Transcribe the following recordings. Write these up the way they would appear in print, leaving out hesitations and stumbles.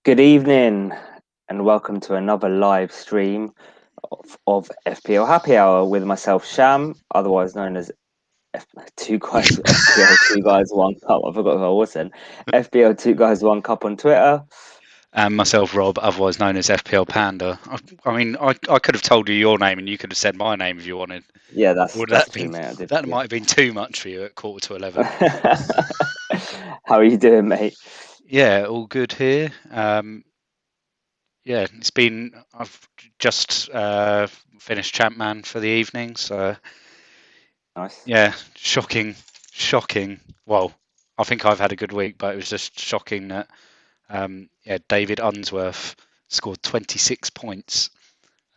Good evening, and welcome to another live stream of FPL Happy Hour with myself, Sham, otherwise known as Two Guys FPL Two Guys One Cup. I forgot who I was then. FPL Two Guys One Cup on Twitter. And myself, Rob, otherwise known as FPL Panda. I could have told you your name and you could have said my name if you wanted. Yeah, Or would that's that true, been mate. I did that forget. might have been too much for you at 10:45. How are you doing, mate? Yeah, all good here. Yeah, I've just finished Champman for the evening, so Nice. yeah, shocking. Well, I think I've had a good week, but it was just shocking that David Unsworth scored 26 points.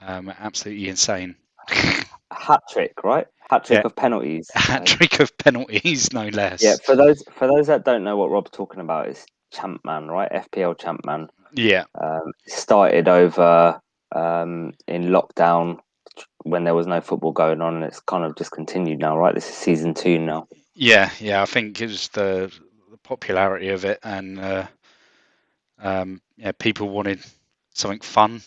Absolutely insane. Hat trick, right? Hat trick Yeah, of penalties. hat trick of penalties, no Yeah, less. for those that don't know what Rob's talking about, is Champman, right? FPL Champman. Yeah, Started over in lockdown when there was no football going on, and it's kind of just continued now, right? This is season 2 now. yeah. I think it was the popularity of it, and yeah, people wanted something fun,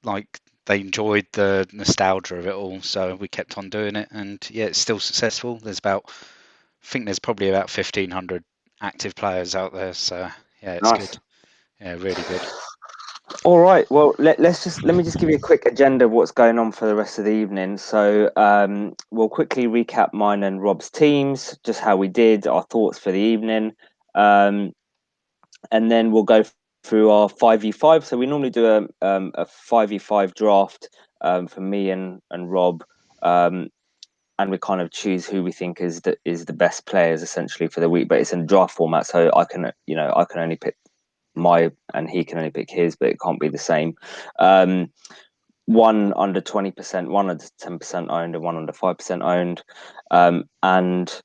like they enjoyed the nostalgia of it all. So we kept on doing it, and yeah, it's still successful. I think there's probably about 1,500 active players out there. So yeah, it's Nice. good. Yeah, really good. All right. Well, let me just give you a quick agenda of what's going on for the rest of the evening. So we'll quickly recap mine and Rob's teams, just how we did, our thoughts for the evening, um, and then we'll go through our 5v5. So we normally do a 5v5 draft for me and Rob. And we kind of choose who we think is the best players essentially for the week. But it's in draft format, so I can only pick my and he can only pick his, but it can't be the same. Um, One under 20%, one under 10% owned, and one under 5% owned. And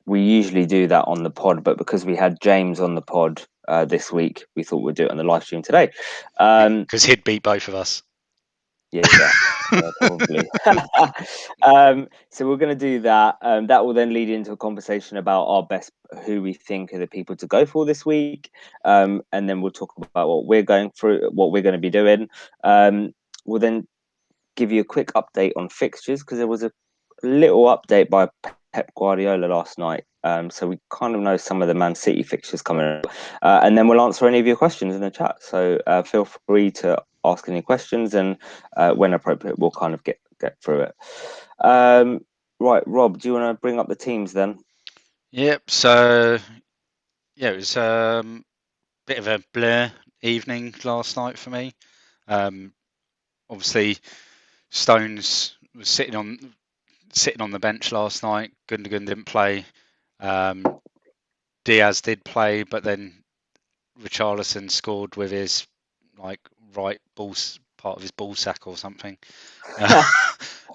we usually do that on the pod, but because we had James on the pod this week, we thought we'd do it on the live stream today. Yeah, Um, because he'd beat both of us. yeah, yeah, probably. So we're going to do that. That will then lead into a conversation about our best, who we think are the people to go for this week, and then we'll talk about what we're going through, what we're going to be doing. We'll then give you a quick update on fixtures because there was a little update by Pep Guardiola last night. So we kind of know some of the Man City fixtures coming up. And then we'll answer any of your questions in the chat. So feel free to ask any questions, and when appropriate, we'll kind of get through it. Right, Rob, do you want to bring up the teams then? Yep. So yeah, it was bit of a blur evening last night for me. Obviously, Stones was sitting on the bench last night. Gundogan didn't play. Diaz did play, but then Richarlison scored with his like right part of his ball sack or something.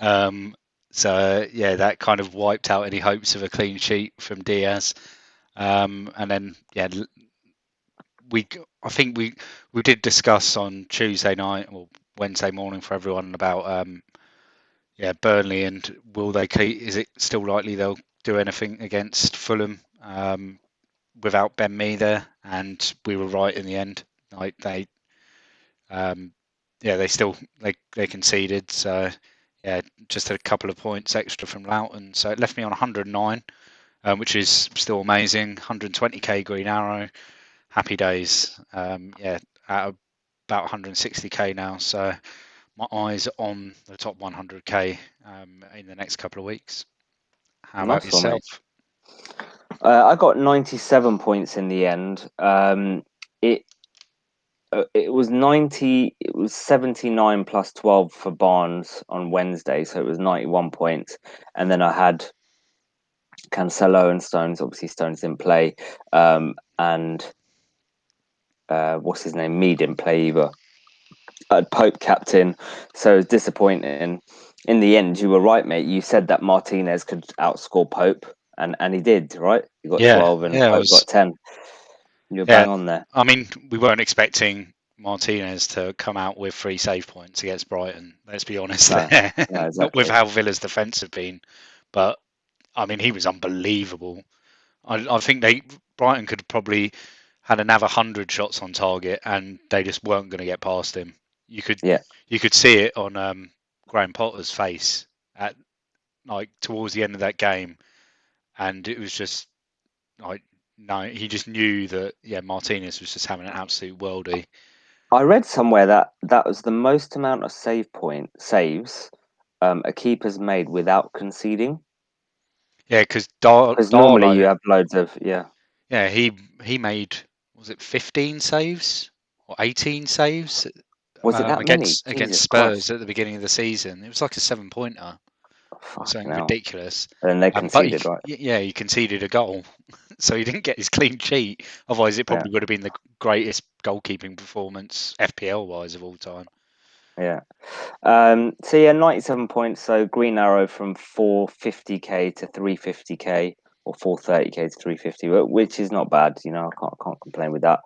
um, so yeah, that kind of wiped out any hopes of a clean sheet from Diaz. And then yeah, I think we did discuss on Tuesday night or Wednesday morning for everyone about Burnley, and will they keep? Is it still likely they'll do anything against Fulham without Ben Mee there? And we were right in the end. Like um, they still they conceded. So yeah, just a couple of points extra from Loughton. So it left me on 109, which is still amazing. 120k Green Arrow, happy days. At about 160k now. So my eyes on the top 100k in the next couple of weeks. How about Nice one, yourself? mate. I got 97 points in the end. It it was 90, it was 79 plus 12 for Barnes on Wednesday, so it was 91 points. And then I had Cancelo and Stones. Obviously Stones didn't play, and what's his name, Mee didn't play either. I had Pope captain, so it was disappointing. In the end, you were right, mate. You said that Martinez could outscore Pope, and he did, right? He got Yeah, 12 and yeah, it Pope was. got 10. You were Yeah, bang on there. I mean, we weren't expecting Martinez to come out with 3 save points against Brighton. Let's be honest No, there. no, Not with exactly. how Villa's defence have been, but I mean, he was unbelievable. I think Brighton could probably had another 100 shots on target, and they just weren't going to get past him. You could Yeah. you could see it on Graham Potter's face at like towards the end of that game, and it was just like no, he just knew that Martinez was just having an absolute worldie. I read somewhere that that was the most amount of saves a keeper's made without conceding. Yeah, because Because normally Darlow, you have loads of yeah, he made was it 15 saves or 18 saves Was it that many? against Jesus Spurs Christ! at the beginning of the season. It was like a 7 pointer Oh, or fucking something hell! ridiculous. And then they But conceded, right? he conceded a goal, so he didn't get his clean sheet. Otherwise, it Yeah, probably would have been the greatest goalkeeping performance FPL wise of all time. yeah. So yeah, 97 points. So green arrow from 450k to 350k, or 430k to 350, which is not bad. You know, I can't complain with that.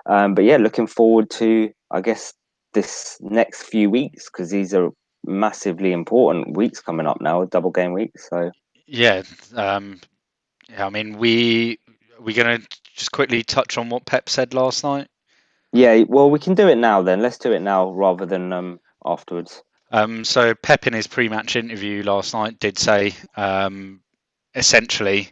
But yeah, looking forward to, I guess, this next few weeks, because these are massively important weeks coming up now, double game weeks. So Yeah, I mean, we're gonna just quickly touch on what Pep said last night. yeah, well, we can do it now then. Let's do it now rather than afterwards. So Pep in his pre-match interview last night did say essentially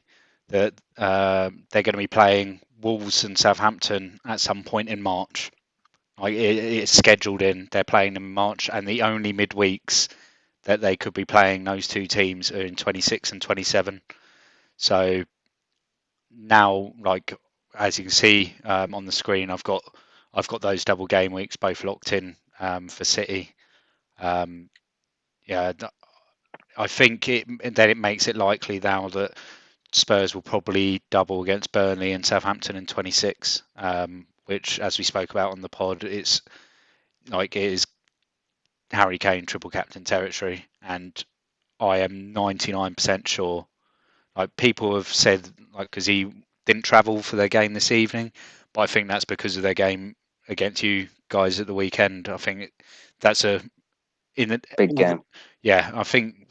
that they're going to be playing Wolves and Southampton at some point in March. Like it's scheduled in. They're playing in March, and the only midweeks that they could be playing those two teams are in 26 and 27. So now, like as you can see on the screen, I've got those double game weeks both locked in for City. Um, yeah, I think it makes it likely now that Spurs will probably double against Burnley and Southampton in 26, which, as we spoke about on the pod, it's like it is Harry Kane triple captain territory, and I am 99% sure. Like people have said, like because he didn't travel for their game this evening, but I think that's because of their game against you guys at the weekend. I think that's a in the, Big game. yeah. I think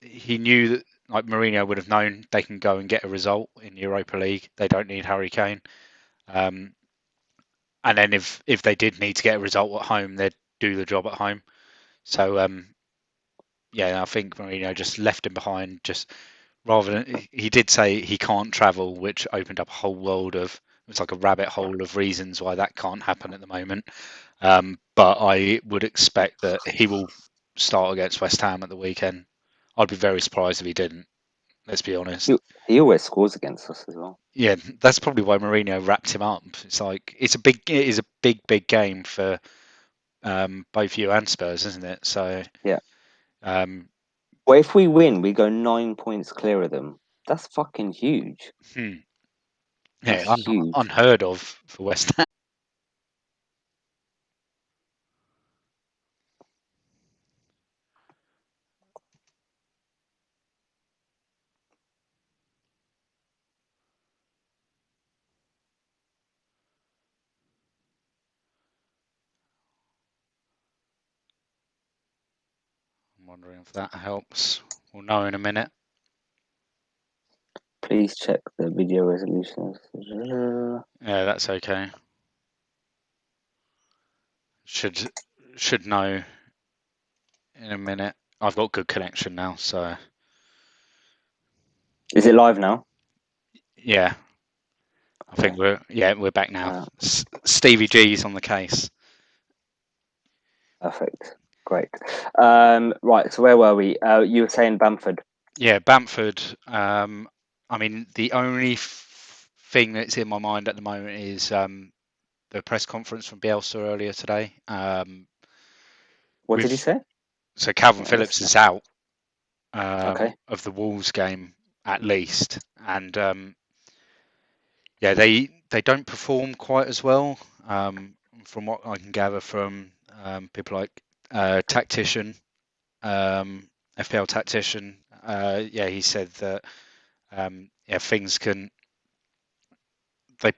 he knew that like Mourinho would have known they can go and get a result in Europa League. They don't need Harry Kane. Um, and then if they did need to get a result at home, they'd do the job at home. So yeah, I think Mourinho just left him behind. Just rather than he did say he can't travel, which opened up a whole world of it's like a rabbit hole of reasons why that can't happen at the moment. But I would expect that he will start against West Ham at the weekend. I'd be very surprised if he didn't. Let's be honest. He, he always scores against us as well. Yeah, that's probably why Mourinho wrapped him up. It's like it is a big game for both you and Spurs, isn't it? So Yeah. um, Well, if we win, we go 9 points clear of them. That's fucking huge. hmm, That's yeah, huge. unheard of for West Ham. I'm wondering if that helps. We'll know in a minute. Please check the video resolutions. Yeah, that's okay. Should should know in a minute. I've got good connection now, so Is it live now? yeah, I Okay. think we're back now. Uh, Stevie G's on the case. Perfect. Great. Right. So where were we? You were saying Bamford. Yeah, Bamford. I mean, the only thing that's in my mind at the moment is the press conference from Bielsa earlier today. What did he With say? so I Calvin think I missed Phillips that. is out Okay. of the Wolves game at least, and yeah, they don't perform quite as well from what I can gather from people like Tactician, FPL Tactician. Yeah, he said that yeah things can they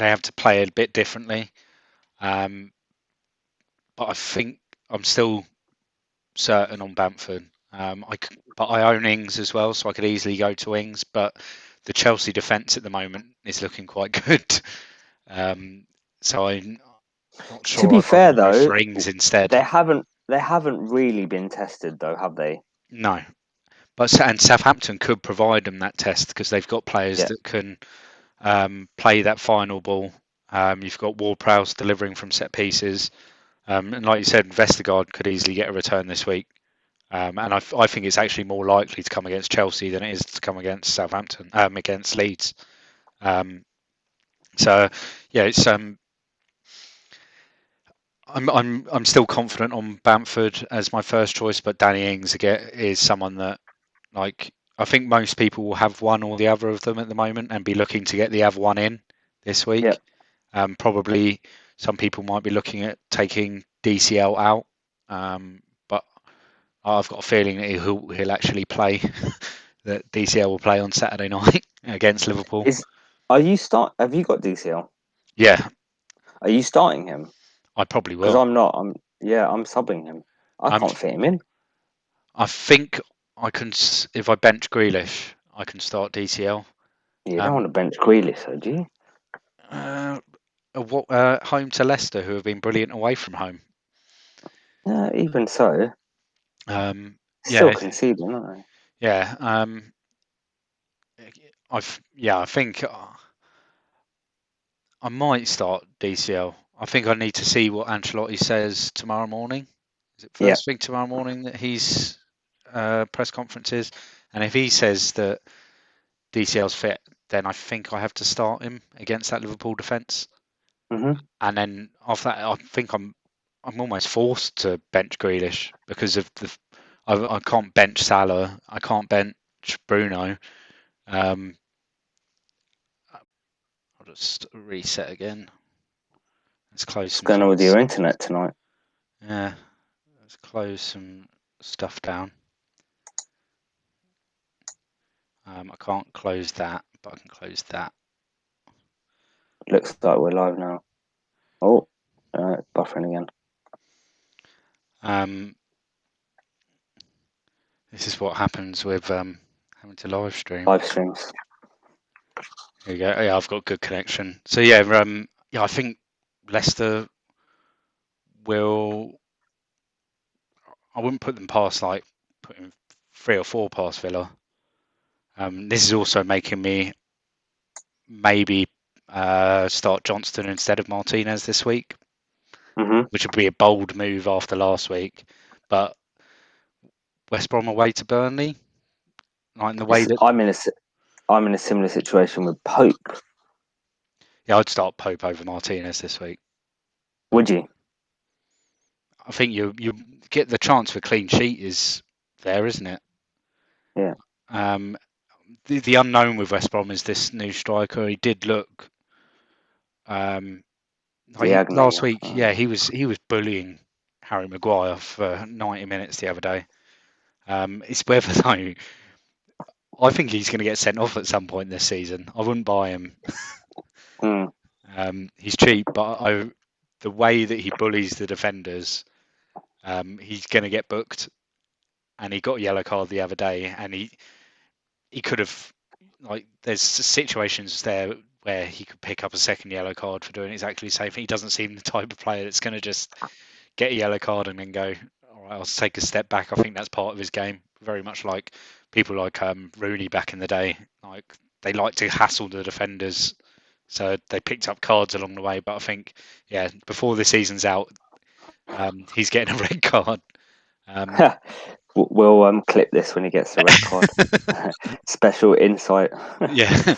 have to play a bit differently. Um, but I think I'm still certain on Bamford. But I own Ings as well, so I could easily go to Ings. But the Chelsea defence at the moment is looking quite good. So I'm not To sure be I'd rather fair go though, for Ings instead. they haven't really been tested though, have they? No, but and Southampton could provide them that test because they've got players Yeah. that can play that final ball. You've got Ward-Prowse delivering from set pieces, and like you said, Vestergaard could easily get a return this week. And I think it's actually more likely to come against Chelsea than it is to come against Southampton, against Leeds. Um, so yeah, it's I'm still confident on Bamford as my first choice, but Danny Ings again is someone that, like, I think most people will have one or the other of them at the moment and be looking to get the other one in this Yeah. week. Probably some people might be looking at taking DCL out, but I've got a feeling that he'll actually play. That DCL will play on Saturday night against Liverpool. Is are you start? Have you got DCL? Yeah, Are you starting him? I probably Because will. I'm not. I'm subbing him. I I'm can't fit him in. I think I can, if I bench Grealish, I can start DCL. You don't Um, want to bench Grealish, though, do you? uh, home to Leicester, who have been brilliant away from home. Even so, Um, still yeah, conceding, aren't yeah. I think I might start DCL. I think I need to see what Ancelotti says tomorrow morning. Is it they? Yeah. first thing tomorrow morning that he's press conferences? And if he says that DCL's fit, then I think I have to start him against that Liverpool defence. Hmm. And then after that, I think I'm almost forced to bench Grealish because of I can't bench Salah, I can't bench Bruno. Um, I'll just reset again. Let's close What's some going on with things. your internet tonight? Yeah, let's close some stuff down. I can't close that, but I can close that. Looks like we're live now. Oh, buffering again. Um, this is what happens with having to live stream. Live streams. Here we go. Oh, yeah, I've got good connection. So yeah, I think Leicester will. I wouldn't put them past like putting 3 or 4 past Villa. This is also making me maybe start Johnston instead of Martinez this week, Hmm. which would be a bold move after last week. But West Brom away to Burnley, like in the way that, I'm in a similar situation with Pope. yeah, I'd start Pope over Martinez this week. Would you? I think you get the chance for clean sheet is there, isn't it? Yeah. Um, the unknown with West Brom is this new striker. He did look um, Diagne. last week. Yeah, he was bullying Harry Maguire for 90 minutes the other day. It's whether though. I think he's going to get sent off at some point this season. I wouldn't buy him. Mm. He's cheap, but the way that he bullies the defenders, he's going to get booked. And he got a yellow card the other day, and he could have, like, there's situations there where he could pick up a second yellow card for doing exactly the same thing. He doesn't seem the type of player that's going to just get a yellow card and then go, all right, I'll take a step back. I think that's part of his game. Very much like people like Rooney back in the day. Like, they like to hassle the defenders, so they picked up cards along the way. But I think, yeah, before the season's out, he's getting a red card. Um, We'll clip this when he gets the red card. Special insight. yeah,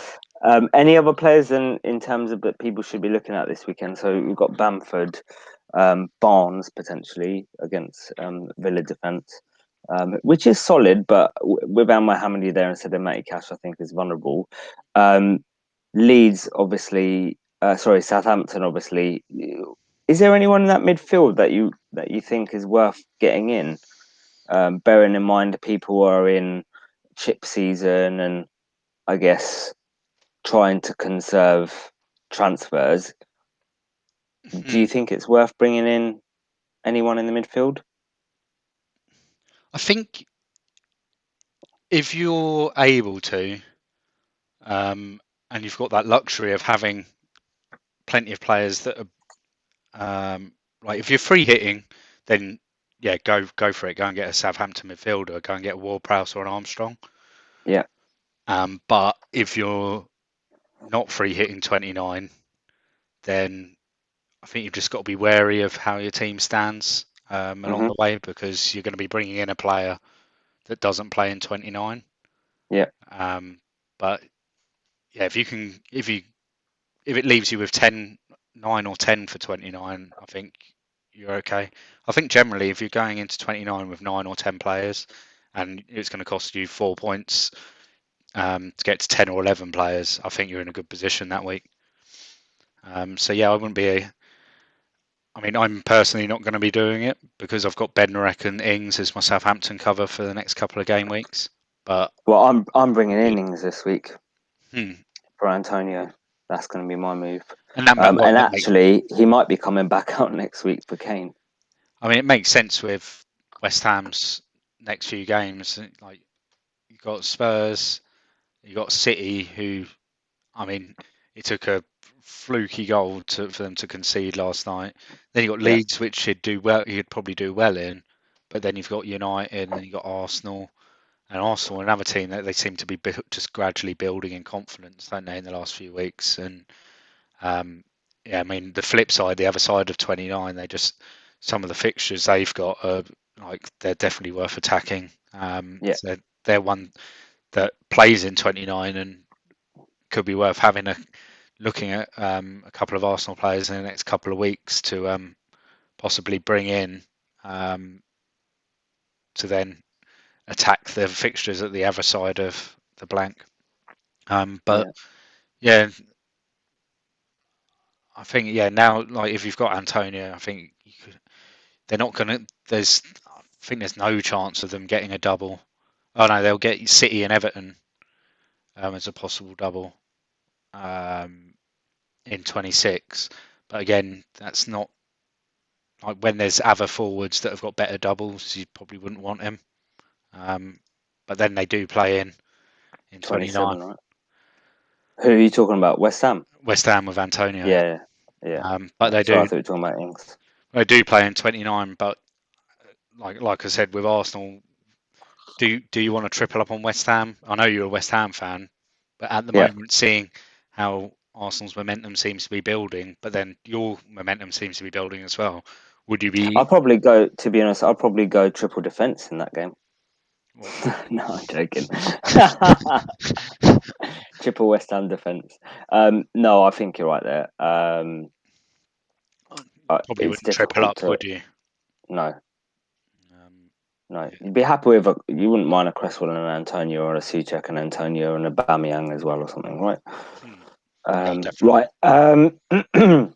Any other players in terms of that people should be looking at this weekend? So we've got Bamford, Barnes potentially against Villa defence, which is solid, but with Al Mohammadi there instead of Matty Cash, I think is vulnerable. Um, Leeds, obviously, sorry, Southampton, obviously. Is there anyone in that midfield that you think is worth getting in? Bearing in mind people are in chip season and I guess trying to conserve transfers. Do you think it's worth bringing in anyone in the midfield? I think if you're able to, and you've got that luxury of having plenty of players that are like if you're free hitting, then yeah, go for it. Go and get a Southampton midfielder. Go and get a Ward-Prowse or an Armstrong. Yeah. But if you're not free hitting 29, then I think you've just got to be wary of how your team stands along Hmm. the way, because you're going to be bringing in a player that doesn't play in 29. Yeah. But yeah, if it leaves you with 10, 9 or 10 for 29, I think you're okay. I think generally, if you're going into 29 with 9 or 10 players, and it's going to cost you 4 points to get to 10 or 11 players, I think you're in a good position that week. So yeah, I wouldn't be. I mean, I'm personally not going to be doing it because I've got Bednarek and Ings as my Southampton cover for the next couple of game weeks. But Well, I'm bringing innings this week hmm. for Antonio. That's going to be my move. And that And actually, he might be coming back out next week for Kane. I mean, it makes sense with West Ham's next few games. Like you've got Spurs, you got City, who, I mean, it took a fluky goal for them to concede last night. Then you got Yeah. Leeds, which you'd do well. You'd probably do well in, but then you've got United, and then you have got Arsenal, and Arsenal, another team that they seem to be just gradually building in confidence, don't they, in the last few weeks? And um, yeah, I mean, the flip side, the other side of 29, some of the fixtures they've got are like they're definitely worth attacking. Yeah. So they're one that plays in 29 and could be worth looking at a couple of Arsenal players in the next couple of weeks to possibly bring in to then attack the fixtures at the other side of the blank. But Yeah. yeah, I think now like if you've got Antonio, I think they're not gonna. I think there's no chance of them getting a double. Oh no, they'll get City and Everton as a possible double in 26. But again, that's not like when there's other forwards that have got better doubles, you probably wouldn't want him. But then they do play in 29. 27, right? Who are you talking about? West Ham? West Ham with Antonio. Yeah. Yeah. But Yeah. Sorry, I thought you were talking about Ings. they do play in 29. But like I said with Arsenal, do you want to triple up on West Ham? I know you're a West Ham fan, but at the Yeah. moment, seeing how Arsenal's momentum seems to be building, but then your momentum seems to be building as well, would you I'll be? probably go, to be honest, I'll probably go triple defence in that game. Well, No, I'm joking. Triple West Ham defence. No, I think you're right there. probably It's wouldn't triple difficult up, to. would you? No, Um, no. yeah. You'd be happy with you wouldn't mind a Cresswell and an Antonio, or a Suchek and Antonio and a Bamiyang as well, or something, right? No, definitely. Right.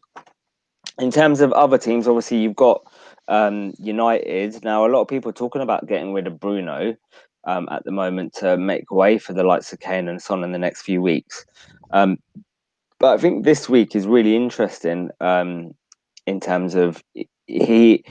In terms of other teams, obviously you've got United. Now, a lot of people are talking about getting rid of Bruno at the moment to make way for the likes of Kane and Son in the next few weeks. Um, but I think this week is really interesting in terms of he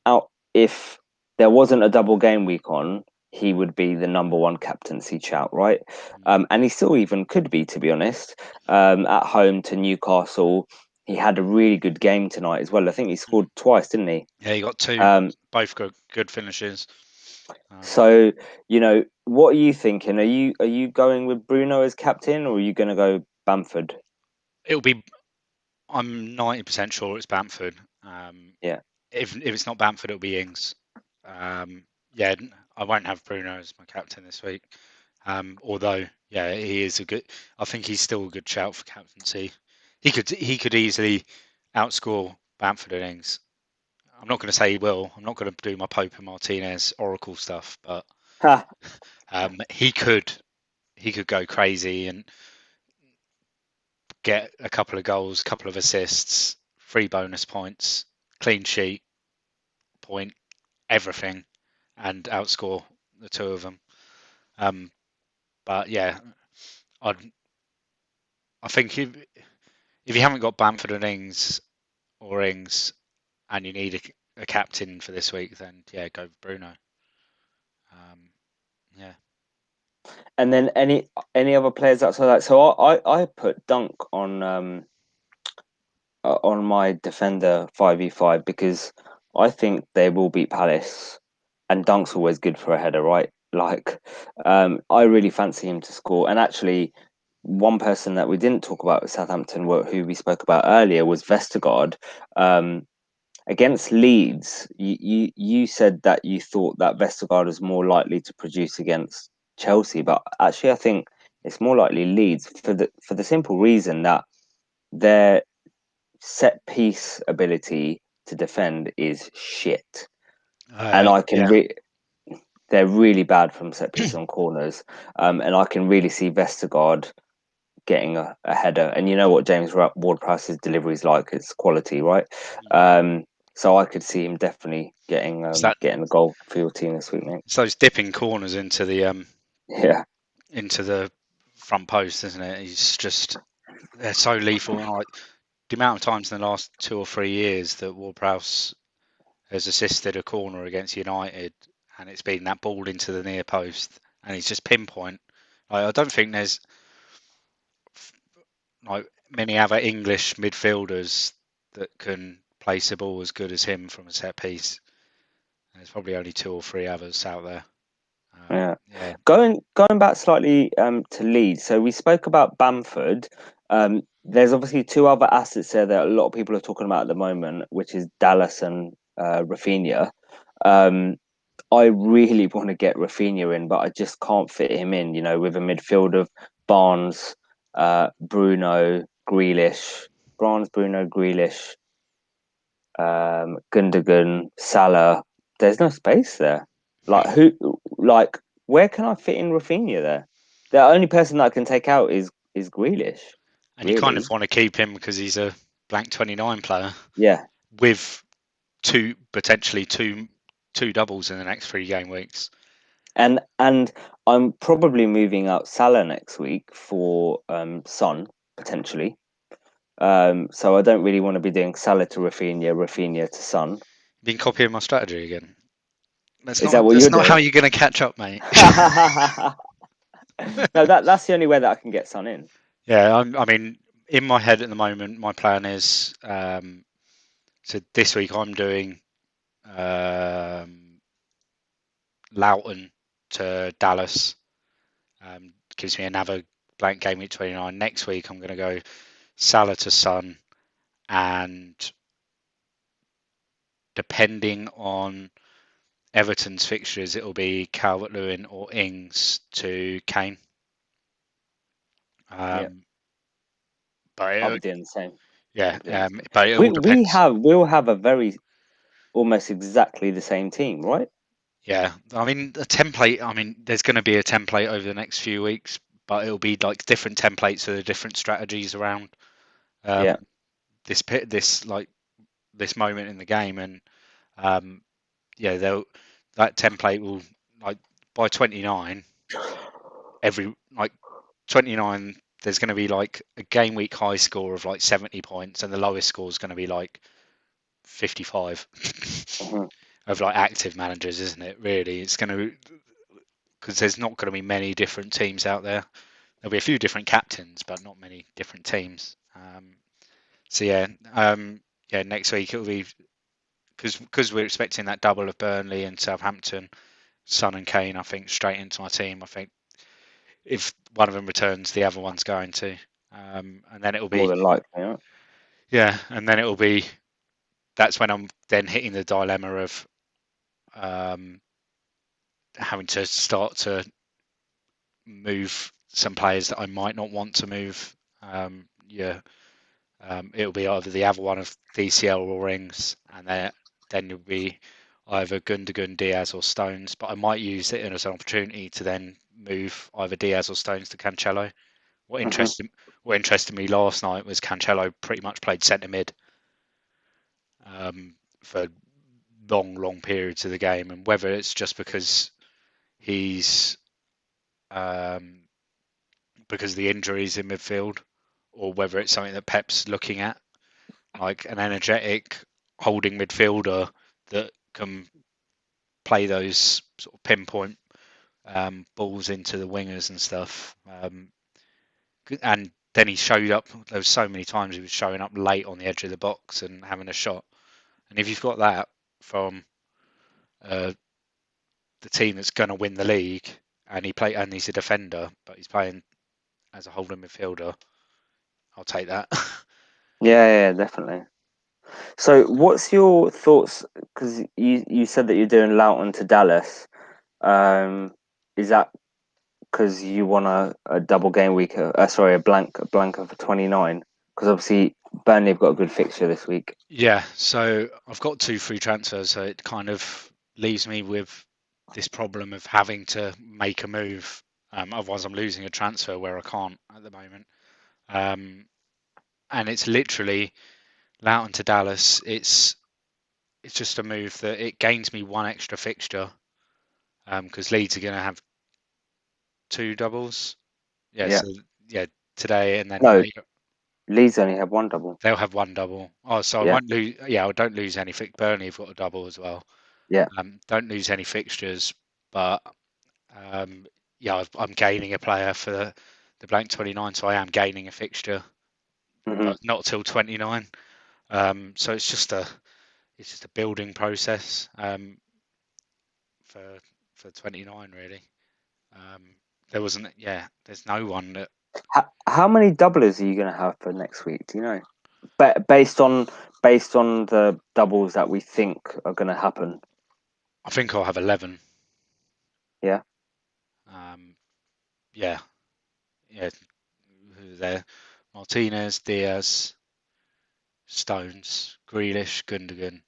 out. If there wasn't a double game week on, he would be the number one captaincy shout, right? And he still even could be, to be honest. At home to Newcastle, he had a really good game tonight as well. I think he scored twice, didn't he? Yeah, you got two, Um, both good finishes. so what are you thinking? Are you going with Bruno as captain, or are you going to go Bamford? It'll be. I'm 90% sure it's Bamford. Yeah. If it's not Bamford, it'll be Ings. Yeah, I won't have Bruno as my captain this week. Although, yeah, he is a good. I think he's still a good shout for captaincy. He could easily outscore Bamford and Ings. I'm not going to say he will. I'm not going to do my Pope and Martinez Oracle stuff, but Ha. he could go crazy and get a couple of goals, a couple of assists, 3 bonus points, clean sheet, point, everything, and outscore the two of them. But yeah, I I think if you haven't got Bamford and Ings and you need a captain for this week, then yeah, go with Bruno. Yeah. And then any other players outside that? So I put Dunk on on my defender 5v5 because I think they will beat Palace, and Dunk's always good for a header, right? Like, I really fancy him to score. And actually, one person that we didn't talk about with Southampton, who we spoke about earlier, was Vestergaard. Um, Against Leeds, you said that you thought that Vestergaard was more likely to produce against Chelsea, but actually, I think it's more likely Leeds for the simple reason that their set piece ability to defend is shit, and I can Yeah. they're really bad from set piece on corners, and I can really see Vestergaard getting a header. And you know what James Ward-Prowse's delivery is like; it's quality, right? Um, so I could see him definitely So that getting a goal for your team this week, mate. it's those dipping corners Yeah, into the front post, isn't it? He's just they're so lethal. And like the amount of times in the last 2 or 3 years that Ward-Prowse has assisted a corner against United, and it's been that ball into the near post, and he's just pinpoint. Like, I don't think there's like many other English midfielders that can place a ball as good as him from a set piece. There's probably only two or three others out there. yeah. Yeah, Going back slightly to Leeds. So we spoke about Bamford. There's obviously two other assets there that a lot of people are talking about at the moment, which is Dallas and Rafinha. Um, I really want to get Rafinha in, but I just can't fit him in. You know, with a midfield of Barnes, Bruno, Grealish, Bruno, Grealish, Gundogan, Salah. There's no space there. Like who? Like where can I fit in Rafinha there? The only person that I can take out is Grealish. and you kind Really? of want to keep him because he's a blank 29 player Yeah. with potentially two doubles in the next 3 game weeks. And I'm probably moving out Salah next week for Son potentially. So I don't really want to be doing Salah to Rafinha, Rafinha to Son. Been copying my strategy again. That's Is that not what that's you're not how doing? you're going to catch up, mate. No, that's the only way that I can get Son in. Yeah, I mean, in my head at the moment, my plan is so this week I'm doing Loughton to Dallas. Gives me another blank game week 29. Next week I'm going to go Salah to Son, and depending on Everton's fixtures, it will be Calvert-Lewin or Ings to Kane. Yeah, Um, but I'll be doing the same. I'll yeah, be doing the same. but it all depends. We'll have a very almost exactly the same team, right? Yeah, I mean the template. I mean, there's going to be a template over the next few weeks, but it'll be like different templates for the different strategies around Yeah. um, this like this moment in the game, and um, yeah, they'll that template will like by 29 every like 29. There's going to be like a game week high score of like 70 points, and the lowest score is going to be like 55 Mhm. of like active managers, isn't it? Really, it's going to because there's not going to be many different teams out there. There'll be a few different captains, but not many different teams. So yeah. Next week it'll be because we're expecting that double of Burnley and Southampton, Son and Kane. I think straight into my team. I think if one of them returns, the other one's going to. And then it'll More be than likely, right? yeah, and then it'll be that's when I'm then hitting the dilemma of um, having to start to move some players that I might not want to move. Yeah, it'll be either the other one of DCL or Rings, and then it'll be either Gundogan, Diaz, or Stones. But I might use it as an opportunity to then move either Diaz or Stones to Cancelo. What Hmm. interested what interested me last night was Cancelo pretty much played centre mid for long periods of the game, and whether it's just he's um, because of the injuries in midfield, or whether it's something that Pep's looking at, like an energetic holding midfielder that can play those sort of pinpoint balls into the wingers and stuff. And then he showed up. There was so many times he was showing up late on the edge of the box and having a shot. And if you've got that from uh, the team that's going to win the league, and he's a defender, but he's playing as a holding midfielder, I'll take that. Yeah, definitely. So, what's your thoughts? Because you said that you're doing Loughton to Dallas. Is that because you want a double game week? Sorry, a blanker for 29. Because obviously Burnley have got a good fixture this week. Yeah, so I've got 2 free transfers, so it kind of leaves me with this problem of having to make a move. Otherwise, I'm losing a transfer where I can't at the moment. And it's literally Loughton to Dallas. It's just a move that it gains me 1 extra fixture because Leeds are going to have 2 doubles. Yeah, Yeah. so yeah, today and then No, later Leeds only have one double. they'll have 1 double. Oh, so I Yeah. won't lose. Yeah, I don't lose any. Burnley have got a double as well. Yeah. Don't lose any fixtures, but um, yeah, I'm gaining a player for the blank 29, so I am gaining a fixture, Hmm. but not till 29. So it's just a building process for 29 really. Um, there wasn't, yeah, there's no one that How many doublers are you going to have for next week? Do you know? Based on the doubles that we think are going to happen. I think I'll have 11. Yeah. Um, yeah, yeah, who's there? Martinez, Diaz, Stones, Grealish, Gundogan,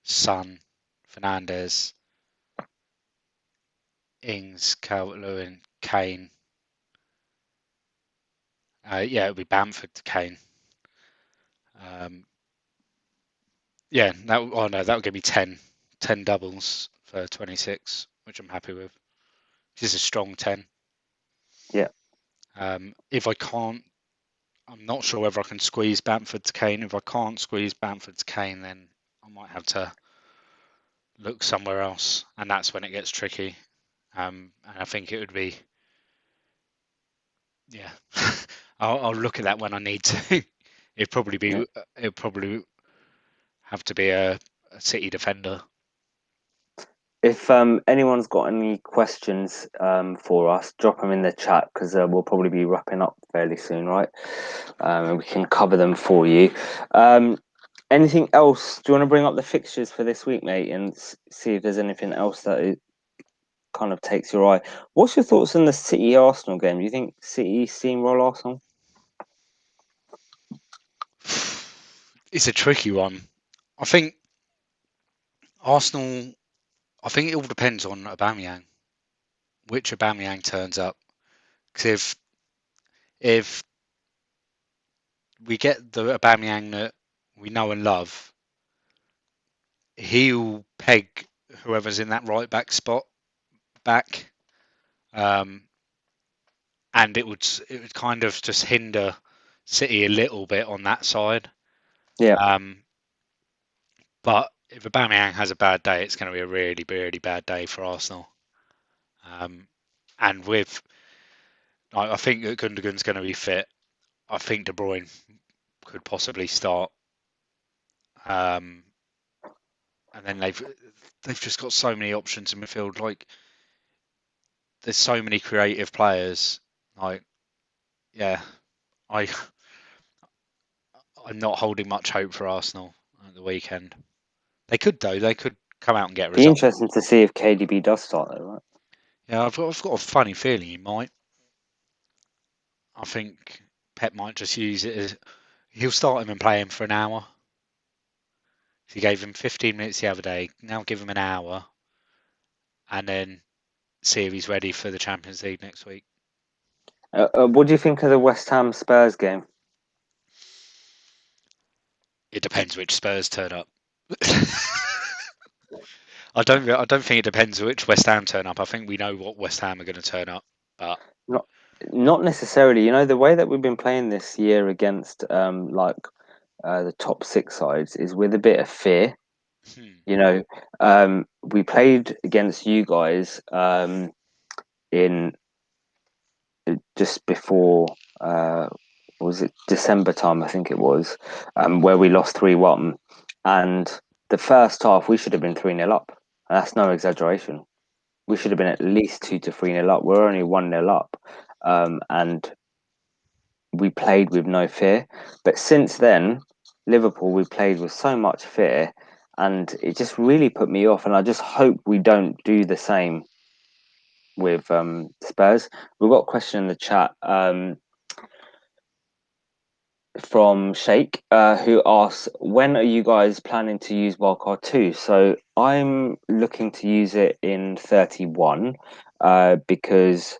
Son, Fernandez, Ings, Calvert-Lewin, Kane. Yeah, it'll be Bamford to Kane. Um, yeah, oh no, that'll give me 10 doubles for 26, which I'm happy with. This is a strong 10. Yeah. If I can't, I'm not sure whether I can squeeze Bamford to Kane. If I can't squeeze Bamford to Kane, then I might have to look somewhere else, and that's when it gets tricky. And I think it would be, yeah, I'll look at that when I need to. Yeah. It'd probably have to be a City defender. If anyone's got any questions for us, drop them in the chat because we'll probably be wrapping up fairly soon, right? And we can cover them for you. Anything else? Do you want to bring up the fixtures for this week, mate, and see if there's anything else that it kind of takes your eye? What's your thoughts on the City Arsenal game? Do you think City steamroll Arsenal? It's a tricky one. I think Arsenal. I think it all depends on Aubameyang, which Aubameyang turns up. Because if we get the Aubameyang that we know and love, he'll peg whoever's in that right back spot back, um, and it would kind of just hinder City a little bit on that side. Yeah. Um, but if Aubameyang has a bad day, it's going to be a really, really bad day for Arsenal. And I think that Gundogan's going to be fit. I think De Bruyne could possibly start. Um, and then they've just got so many options in midfield. Like there's so many creative players. Like yeah, I I'm not holding much hope for Arsenal at the weekend. They could though. They could come out and get a Be result. interesting to see if KDB does start though, right? Yeah, I've got a funny feeling he might. I think Pep might just use it as he'll start him and play him for an hour. He gave him 15 minutes the other day. Now give him an hour, and then see if he's ready for the Champions League next week. What do you think of the West Ham Spurs game? It depends which Spurs turn up. I don't think it depends which West Ham turn up. I think we know what West Ham are going to turn up, but Not not necessarily. You know, the way that we've been playing this year against the top six sides is with a bit of fear. You know, we played against you guys in just before was it December time? I think it was, where we lost 3-1, and the first half we should have been 3-0 up. And that's no exaggeration. We should have been at least 2 to 3-0 up. We're only 1-0 up, and we played with no fear. But since then, Liverpool, we played with so much fear, and it just really put me off. And I just hope we don't do the same with Spurs. We've got a question in the chat from Sheikh, who asks, when are you guys planning to use Wildcard 2? So I'm looking to use it in 31 because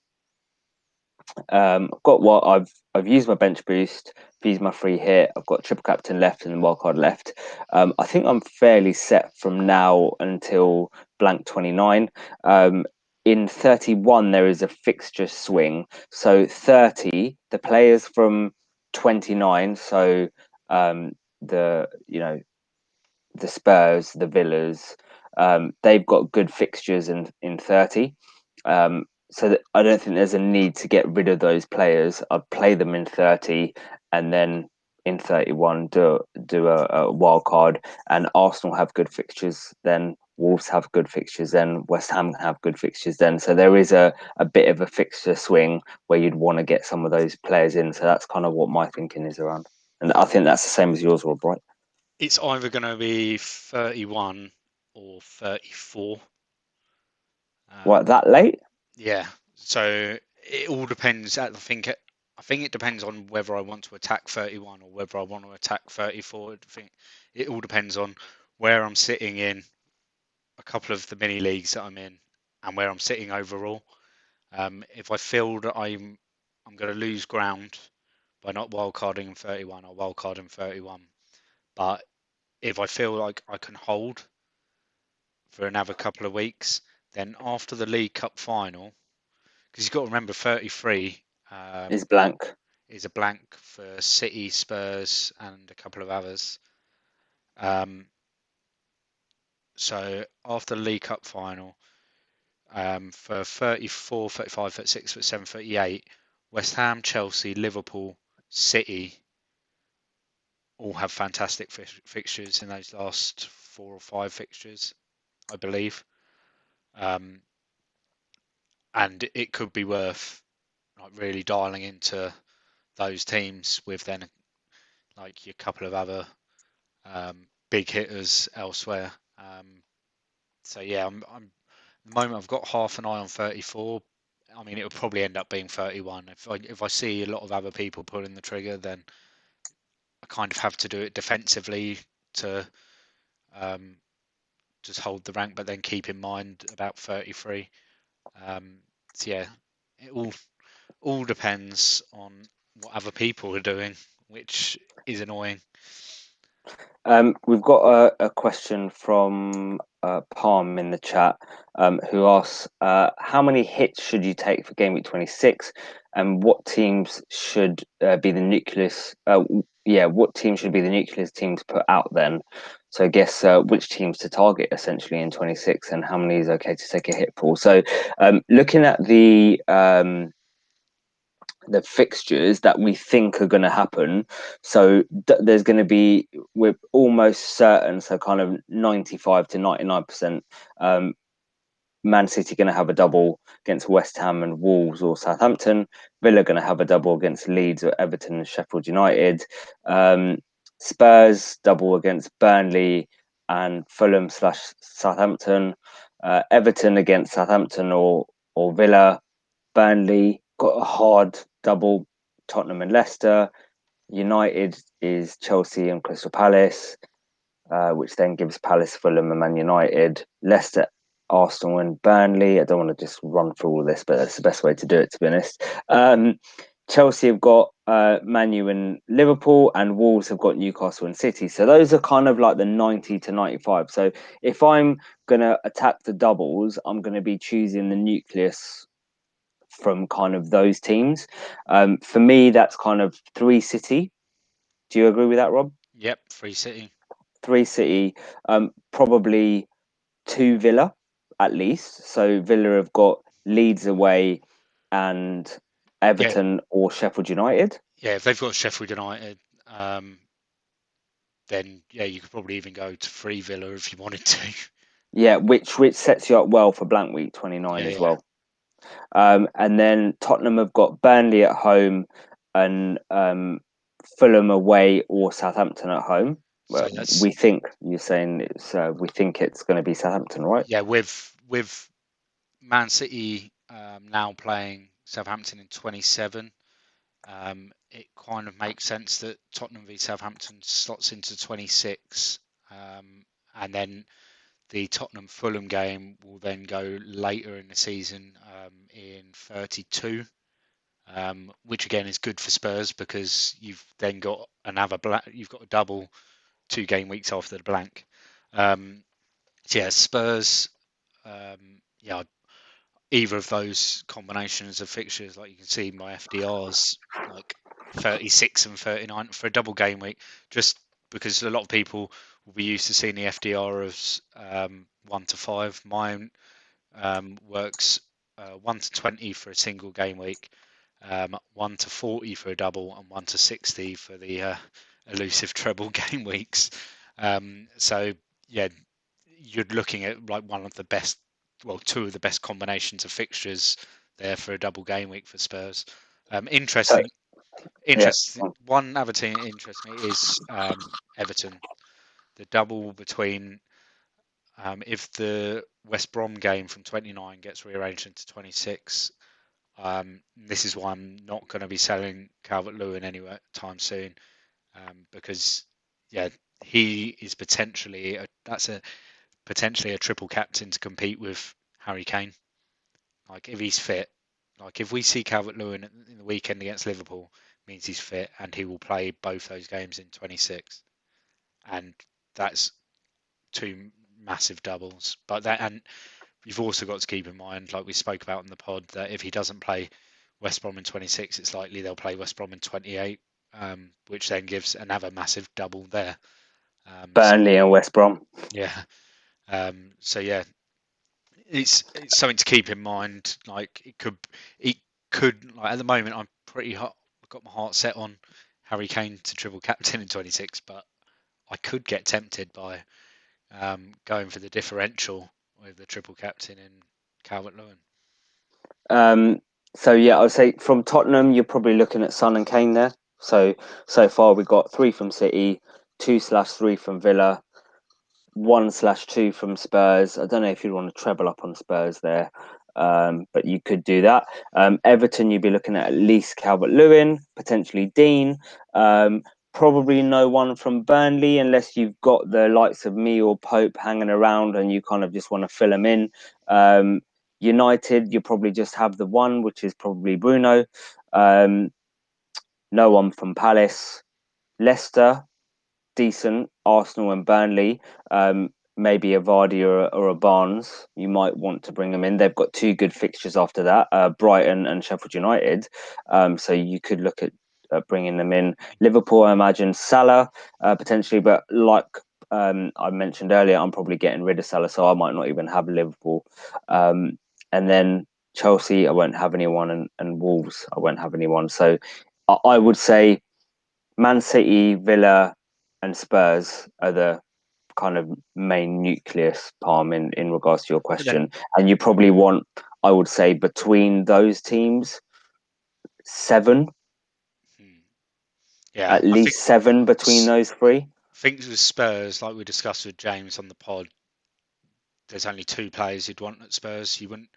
I've got what I've used my bench boost, I've used my free hit, I've got triple captain left and wildcard left. I think I'm fairly set from now until blank 29. In 31 there is a fixture swing. So 30, the players from 29, so the the Spurs, the Villas, they've got good fixtures in 30. So that I don't think there's a need to get rid of those players. I'd play them in 30 and then in 31 do a wild card. And Arsenal have good fixtures then. Wolves have good fixtures then. West Ham have good fixtures then. So there is a bit of a fixture swing where you'd want to get some of those players in. So that's kind of what my thinking is around. And I think that's the same as yours, Rob, right? It's either going to be 31 or 34. What, that late? Yeah. So it all depends. I think it depends on whether I want to attack 31 or whether I want to attack 34. I think it all depends on where I'm sitting in a couple of the mini leagues that I'm in and where I'm sitting overall. If I feel that I'm going to lose ground by not wildcarding in 31, I'll wildcard in 31. But if I feel like I can hold for another couple of weeks, then after the League Cup final, because you've got to remember 33 Is blank. is a blank for City, Spurs, and a couple of others. So after the League Cup final, for 34, 35, 36, 37, 38, West Ham, Chelsea, Liverpool, City all have fantastic fixtures in those last 4 or 5 fixtures, I believe. And it could be worth like really dialing into those teams with then like your couple of other big hitters elsewhere. So yeah, I'm at the moment I've got half an eye on 34. I mean, it would probably end up being 31. If I see a lot of other people pulling the trigger, then I kind of have to do it defensively to just hold the rank, but then keep in mind about 33. So yeah, it all depends on what other people are doing, which is annoying. We've got a question from Palm in the chat, who asks, how many hits should you take for Game Week 26, and what teams should be the nucleus? What team should be the nucleus teams put out then? So I guess which teams to target essentially in 26, and how many is okay to take a hit for. So looking at the fixtures that we think are going to happen. So there's going to be, we're almost certain, so kind of 95 to 99%, Man City going to have a double against West Ham and Wolves or Southampton. Villa going to have a double against Leeds or Everton and Sheffield United. Spurs double against Burnley and Fulham / Southampton. Everton against Southampton or Villa. Burnley got a hard double, Tottenham and Leicester. United is Chelsea and Crystal Palace, which then gives Palace, Fulham, and Man United. Leicester, Arsenal, and Burnley. I don't want to just run through all this, but that's the best way to do it, to be honest. Chelsea have got Man U and Liverpool, and Wolves have got Newcastle and City. So those are kind of like the 90 to 95. So if I'm going to attack the doubles, I'm going to be choosing the nucleus from kind of those teams. For me, that's kind of 3 City. Do you agree with that, Rob? Yep, 3 City. 3 City, probably 2 Villa at least. So Villa have got Leeds away and Yeah, Everton or Sheffield United. Yeah, if they've got Sheffield United, then yeah, you could probably even go to 3 Villa if you wanted to. Yeah, which sets you up well for blank week 29 Yeah, as yeah. well. And then Tottenham have got Burnley at home and Fulham away or Southampton at home. So Well, that's we think you're saying it's we think it's going to be Southampton, right? yeah, with Man City now playing Southampton in 27. It kind of makes sense that Tottenham v Southampton slots into 26, and then the Tottenham Fulham game will then go later in the season in 32, which again is good for Spurs because you've then got you've got a double 2 game weeks after the blank. So yeah, Spurs, yeah, either of those combinations of fixtures, like you can see my FDRs, like 36 and 39 for a double game week, just because a lot of people will be used to seeing the FDR as 1 to 5. Mine works 1 to 20 for a single game week, 1 to 40 for a double, and 1 to 60 for the elusive treble game weeks. So yeah, you're looking at like one of the best, well, two of the best combinations of fixtures there for a double game week for Spurs. So Interesting. yeah, Interesting. One other team that interests me is Everton. The double between if the West Brom game from 29 gets rearranged into 26. This is why I'm not going to be selling Calvert-Lewin anytime soon, because yeah, he is potentially a triple captain to compete with Harry Kane. Like if he's fit, like if we see Calvert-Lewin in the weekend against Liverpool, means he's fit and he will play both those games in 26, and that's 2 massive doubles. But that, and you've also got to keep in mind, like we spoke about in the pod, that if he doesn't play West Brom in 26, it's likely they'll play West Brom in 28, which then gives another massive double there. So Burnley and West Brom. yeah, so yeah, it's something to keep in mind. Like it could like at the moment I'm pretty hot. I've got my heart set on Harry Kane to triple captain in 26, but I could get tempted by going for the differential with the triple captain in Calvert Lewin. Um, so yeah, I would say from Tottenham, you're probably looking at Son and Kane there. So far we got 3 from City, 2/3 from Villa, 1/2 from Spurs. I don't know if you'd want to treble up on Spurs there, but you could do that. Everton, you'd be looking at least Calvert-Lewin, potentially Dean. Probably no one from Burnley unless you've got the likes of me or Pope hanging around and you kind of just want to fill them in. United, you probably just have the one, which is probably Bruno. No one from Palace. Leicester, decent. Arsenal and Burnley, maybe a Vardy or a Barnes. You might want to bring them in. They've got 2 good fixtures after that, Brighton and Sheffield United. So you could look at bringing them in. Liverpool, I imagine Salah potentially, but like I mentioned earlier, I'm probably getting rid of Salah, so I might not even have Liverpool. And then Chelsea, I won't have anyone, and Wolves, I won't have anyone. So I would say Man City, Villa, and Spurs are the kind of main nucleus, Palm, in regards to your And then, question. And you probably want, I would say, between those teams, 7, hmm, yeah, at I think least 7 between those 3. with Spurs, like we discussed with James on the pod, there's only 2 players you'd want at Spurs. You wouldn't,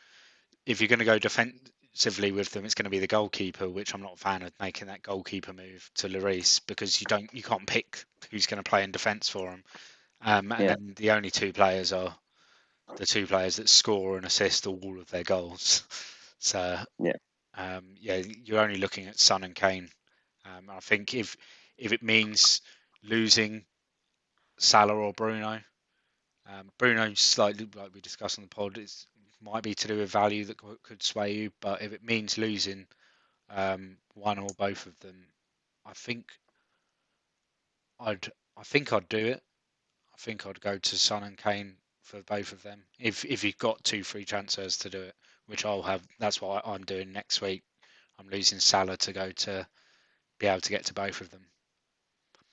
if you're going to go defensively with them, it's going to be the goalkeeper, which I'm not a fan of making that goalkeeper move to Lloris because you can't pick who's going to play in defence for them. And Yeah, then the only 2 players are the 2 players that score and assist all of their goals. So yeah. yeah, you're only looking at Son and Kane. I think if it means losing Salah or Bruno, Bruno slightly like we discussed on the pod, it might be to do with value that could sway you. But if it means losing one or both of them, I think I'd I'd do it. I think I'd go to Son and Kane for both of them. If you've got 2 free transfers to do it, which I'll have. That's what I'm doing next week. I'm losing Salah to go to be able to get to both of them.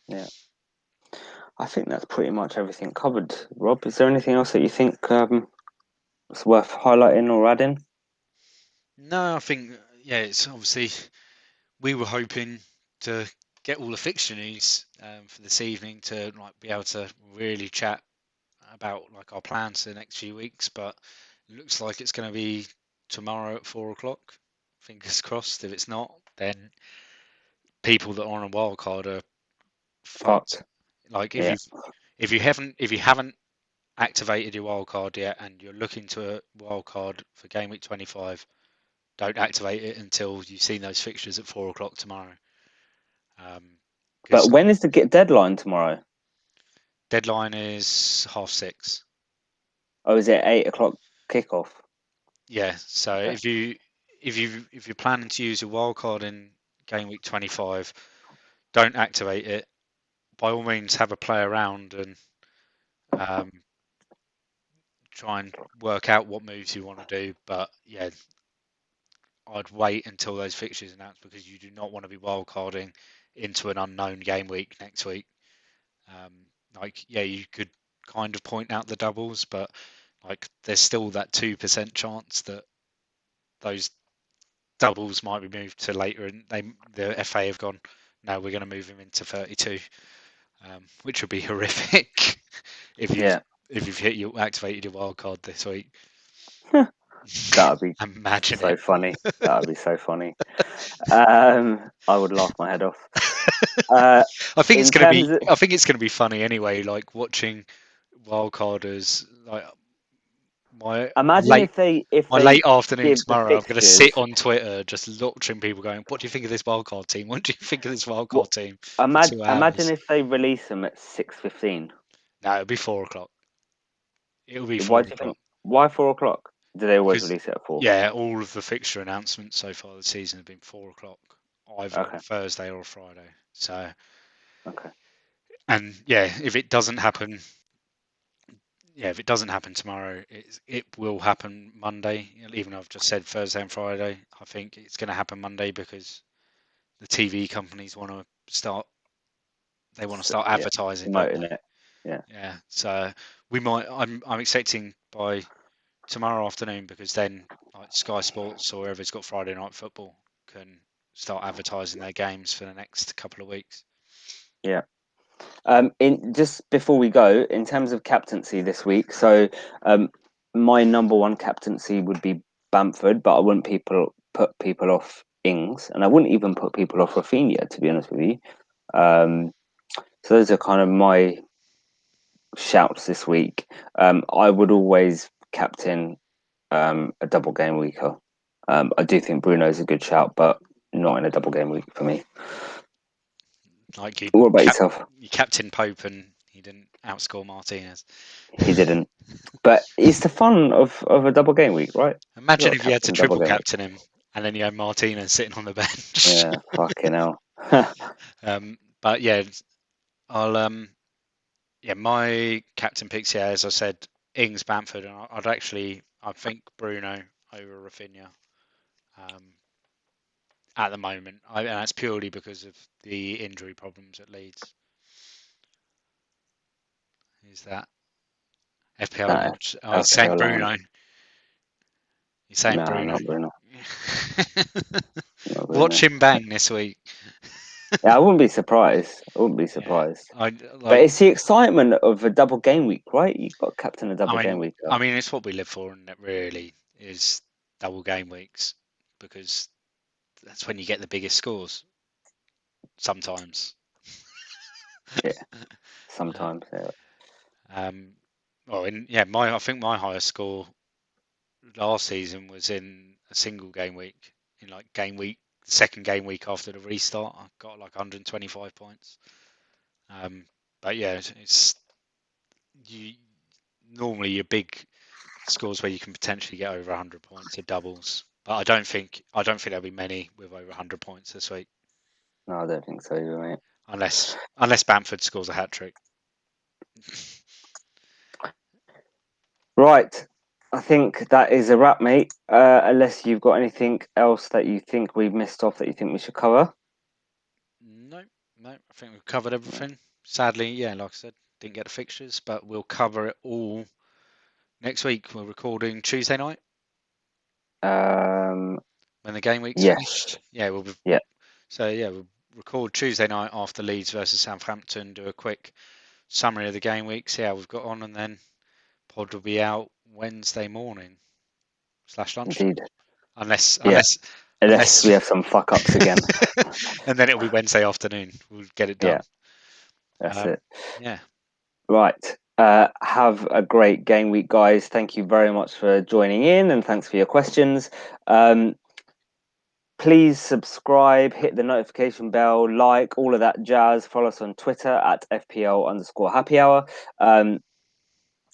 Yeah. I think that's pretty much everything covered. Rob, is there anything else that you think is worth highlighting or adding? No, I think it's obviously we were hoping to get all the fixture news for this evening to be able to really chat about our plans for the next few weeks, but it looks like it's going to be tomorrow at 4 o'clock. Fingers crossed. If it's not, then people that are on a wild card are fucked. Fucked. If Yeah. you haven't activated your wild card yet and you're looking to a wild card for game week 25, don't activate it until you've seen those fixtures at 4 o'clock tomorrow. But Because when is the deadline tomorrow? deadline is 6:30. Oh, is it 8 o'clock kickoff? Yeah. So Okay. if you're planning to use your wild card in game week 25, don't activate it. By all means, have a play around and um, try and work out what moves you want to do. But yeah, I'd wait until those fixtures announced because you do not want to be wildcarding into an unknown game week next week. You could kind of point out the doubles, but there's still that 2% chance that those doubles might be moved to later, and the FA have gone, no, we're going to move him into 32, which would be horrific if you've activated your wild card this week. That would be Imagine so it. funny. That would be so funny. I would laugh my head off. I think it's In going to terms be. of, I think it's going to be funny anyway. Watching wildcarders. My imagine late if they my late afternoon give the tomorrow. I'm going to sit fixtures. on Twitter just watching people going, "What do you think of this wildcard team? What do you think of this What wildcard team?" For imagine 2 hours. if they release them at 6:15. No, it'll be 4 o'clock. It'll be Why four do you think? o'clock Why 4 o'clock? Do they always because release it at 4? all of the fixture announcements so far this season have been 4 o'clock, either on a Okay. Thursday or a Friday. So, Okay. and if it doesn't happen tomorrow, it will happen Monday. Even though I've just said Thursday and Friday, I think it's going to happen Monday because the TV companies want to start. They want to start Yeah. advertising, don't Promoting they? it. Yeah. Yeah. So we might. I'm expecting by tomorrow afternoon because then Sky Sports or whoever's got Friday night football can start advertising their games for the next couple of weeks. Yeah. In just before we go, in terms of captaincy this week, so my number one captaincy would be Bamford, but I wouldn't put people off Ings, and I wouldn't even put people off Rafinha, to be honest with you. So those are kind of my shouts this week. I would always captain a double game weeker. I do think Bruno's a good shout, but not in a double game week for me. Like What about yourself? you captain Pope and he didn't outscore Martinez. He didn't. But it's the fun of a double game week, right? You Imagine got to if you had to captain double triple game week. captain him and then you had Martinez sitting on the bench. Yeah, fucking hell. But yeah, I'll my captain picks here, as I said, Ings, Bamford, and I think Bruno over Rafinha at the moment, and that's purely because of the injury problems at Leeds. Is that FPL No, launch? Oh, he's saying FPL Bruno. lounge. He's saying No, Bruno. not Bruno. Not Watch Bruno. him bang this week. Yeah, I wouldn't be surprised. I wouldn't be Yeah, surprised. I But like. it's the excitement of a double game week, right? You've got captain a double game week. I mean, it's what we live for, and it really is double game weeks because that's when you get the biggest scores. Sometimes. Yeah, Uh, sometimes. Yeah. I think my highest score last season was in a single game week. In game week, second game week after the restart, I got 125 points. But yeah, it's you normally your big scores where you can potentially get over 100 points are doubles. But I don't think there'll be many with over 100 points this week, No, I don't think so, either, mate. unless Bamford scores a hat trick. Right. I think that is a wrap, mate. Unless you've got anything else that you think we've missed off that you think we should cover. No, I think we've covered everything. Sadly, yeah, like I said, didn't get the fixtures, but we'll cover it all next week. We're recording Tuesday night when the game week's Yes. finished. Yeah, we'll be, Yeah. so yeah, we'll record Tuesday night after Leeds versus Southampton. Do a quick summary of the game week, see how we've got on, and then pod will be out Wednesday morning / lunchtime, Indeed. unless Yeah. unless Unless we unless, have some fuck ups again. and then it'll be Wednesday afternoon. We'll get it done. Yeah. That's it. Yeah. Right. Have a great game week, guys. Thank you very much for joining in, and thanks for your questions. Please subscribe, hit the notification bell, like all of that jazz. Follow us on Twitter at FPL_happy hour.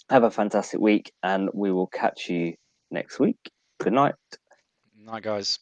Have a fantastic week, and we will catch you next week. Good night. Night, guys.